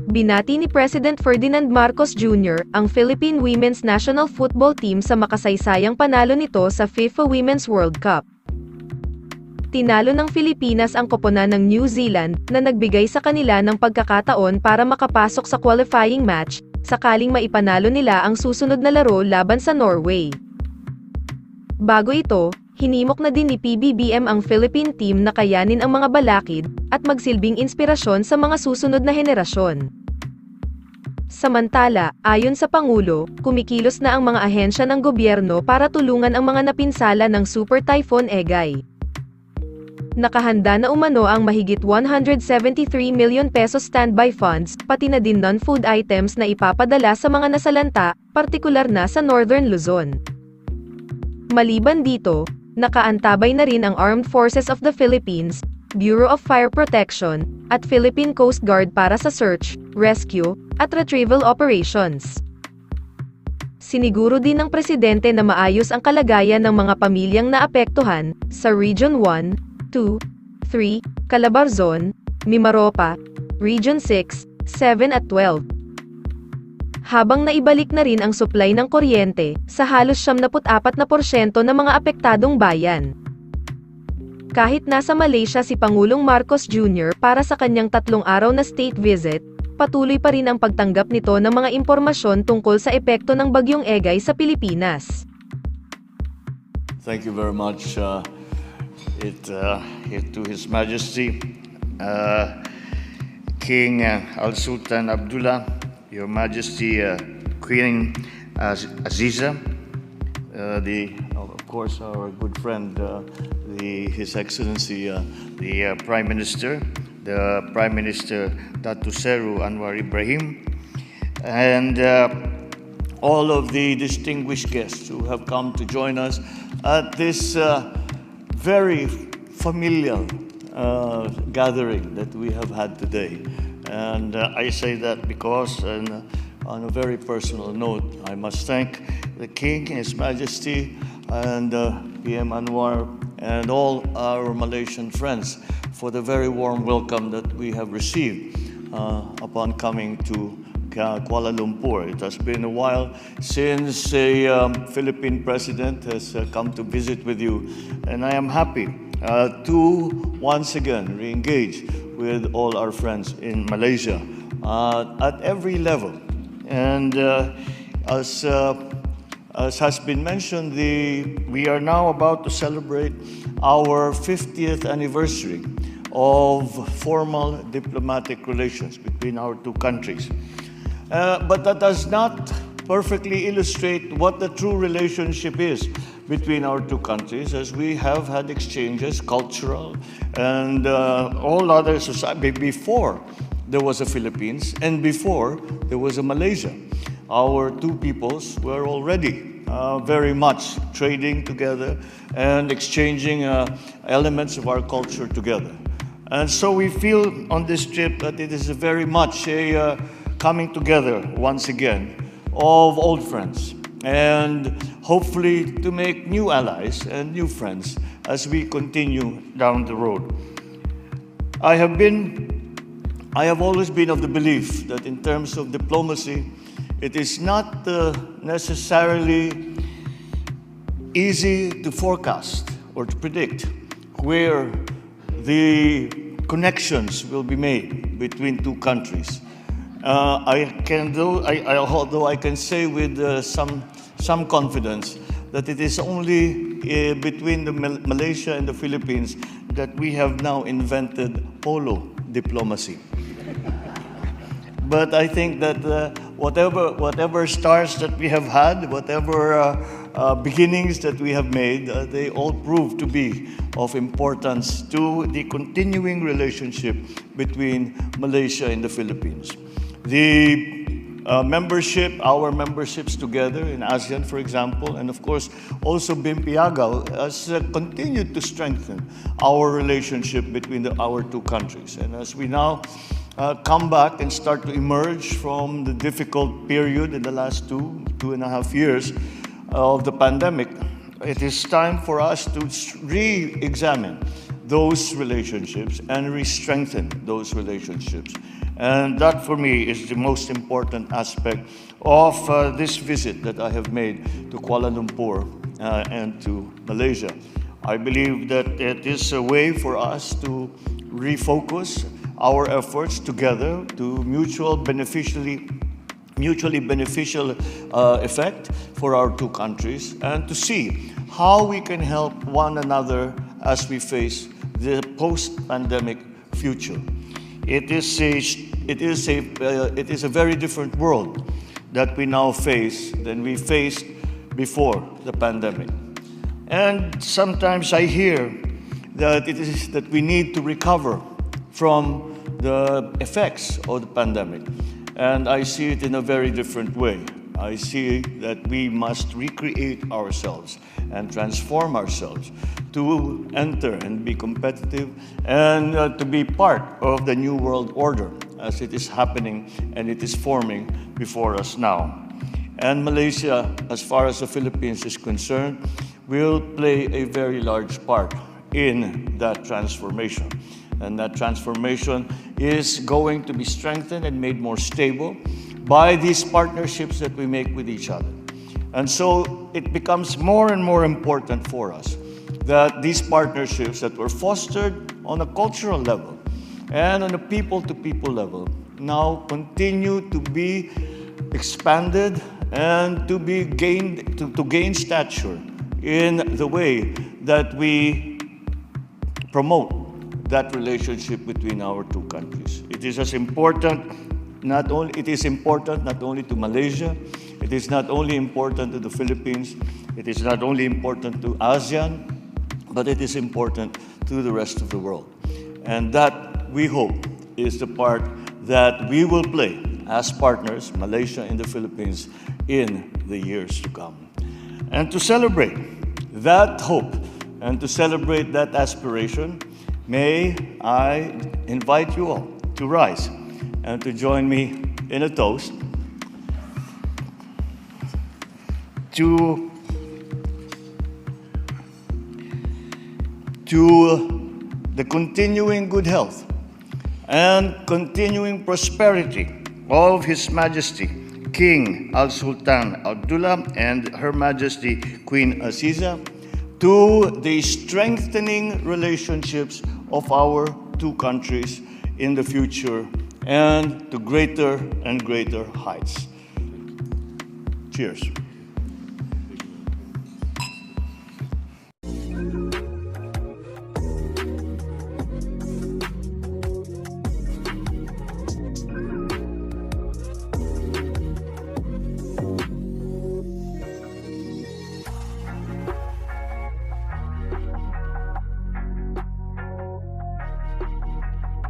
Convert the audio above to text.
Binati ni President Ferdinand Marcos Jr. ang Philippine Women's National Football Team sa makasaysayang panalo nito sa FIFA Women's World Cup. Tinalo ng Pilipinas ang koponan ng New Zealand na nagbigay sa kanila ng pagkakataon para makapasok sa qualifying match, sakaling maipanalo nila ang susunod na laro laban sa Norway. Bago ito, hinimok na din ni PBBM ang Philippine team na kayanin ang mga balakid at magsilbing inspirasyon sa mga susunod na henerasyon. Samantala, ayon sa Pangulo, kumikilos na ang mga ahensya ng gobyerno para tulungan ang mga napinsala ng Super Typhoon Egay. Nakahanda na umano ang mahigit 173 million pesos standby funds, pati na din non-food items na ipapadala sa mga nasalanta, partikular na sa Northern Luzon. Maliban dito, nakaantabay na rin ang Armed Forces of the Philippines, Bureau of Fire Protection, at Philippine Coast Guard para sa search, rescue, at retrieval operations. Siniguro din ng presidente na maayos ang kalagayan ng mga pamilyang naapektuhan sa Region 1, 2, 3, Calabarzon, Mimaropa, Region 6, 7 at 12. Habang naibalik na rin ang supply ng kuryente sa halos 74% ng mga apektadong bayan. Kahit nasa Malaysia si Pangulong Marcos Jr. para sa kanyang 3 araw na state visit, patuloy pa rin ang pagtanggap nito ng mga impormasyon tungkol sa epekto ng bagyong Egay sa Pilipinas. Thank you very much. To His Majesty, King Al-Sultan Abdullah, Your Majesty, Queen Aziza, of course, our good friend, His Excellency, the Prime Minister, Datu Seru Anwar Ibrahim, and all of the distinguished guests who have come to join us at this very familial gathering that we have had today. And I say that because, on a very personal note, I must thank the King, His Majesty, and PM Anwar, and all our Malaysian friends for the very warm welcome that we have received upon coming to Kuala Lumpur. It has been a while since a Philippine president has come to visit with you, and I am happy to once again re-engage with all our friends in Malaysia at every level. And as has been mentioned, we are now about to celebrate our 50th anniversary of formal diplomatic relations between our two countries. But that does not perfectly illustrate what the true relationship is between our two countries, as we have had exchanges, cultural and all other society, before there was a Philippines and before there was a Malaysia. Our two peoples were already very much trading together and exchanging elements of our culture together. And so we feel on this trip that it is very much a coming together once again of old friends, and hopefully to make new allies and new friends as we continue down the road. I have always been of the belief that in terms of diplomacy, it is not necessarily easy to forecast or to predict where the connections will be made between two countries. Although I can say with some confidence that it is only between Malaysia and the Philippines that we have now invented polo diplomacy. But I think that whatever stars that we have had, whatever beginnings that we have made, they all prove to be of importance to the continuing relationship between Malaysia and the Philippines. Our memberships together in ASEAN, for example, and of course also BIMPIAGAO has continued to strengthen our relationship between our two countries. And as we now come back and start to emerge from the difficult period in the last 2.5 years of the pandemic, it is time for us to re-examine those relationships and re-strengthen those relationships. And that, for me, is the most important aspect of this visit that I have made to Kuala Lumpur and to Malaysia. I believe that it is a way for us to refocus our efforts together to mutually beneficial effect for our two countries, and to see how we can help one another as we face the post-pandemic future. It is a very different world that we now face than we faced before the pandemic. And sometimes I hear that it is that we need to recover from the effects of the pandemic. And I see it in a very different way. I see that we must recreate ourselves and transform ourselves to enter and be competitive and to be part of the new world order as it is happening and it is forming before us now. And Malaysia, as far as the Philippines is concerned, will play a very large part in that transformation. And that transformation is going to be strengthened and made more stable by these partnerships that we make with each other. And so it becomes more and more important for us that these partnerships that were fostered on a cultural level and on a people-to-people level now continue to be expanded and to be gained, to gain stature in the way that we promote that relationship between our two countries. It is important not only to Malaysia, it is not only important to the Philippines, it is not only important to ASEAN, but it is important to the rest of the world. And that, we hope, is the part that we will play as partners, Malaysia and the Philippines, in the years to come. And to celebrate that hope and to celebrate that aspiration, may I invite you all to rise and to join me in a toast to the continuing good health and continuing prosperity of His Majesty King Al-Sultan Abdullah and Her Majesty Queen Aziza, to the strengthening relationships of our two countries in the future and to greater and greater heights. Cheers.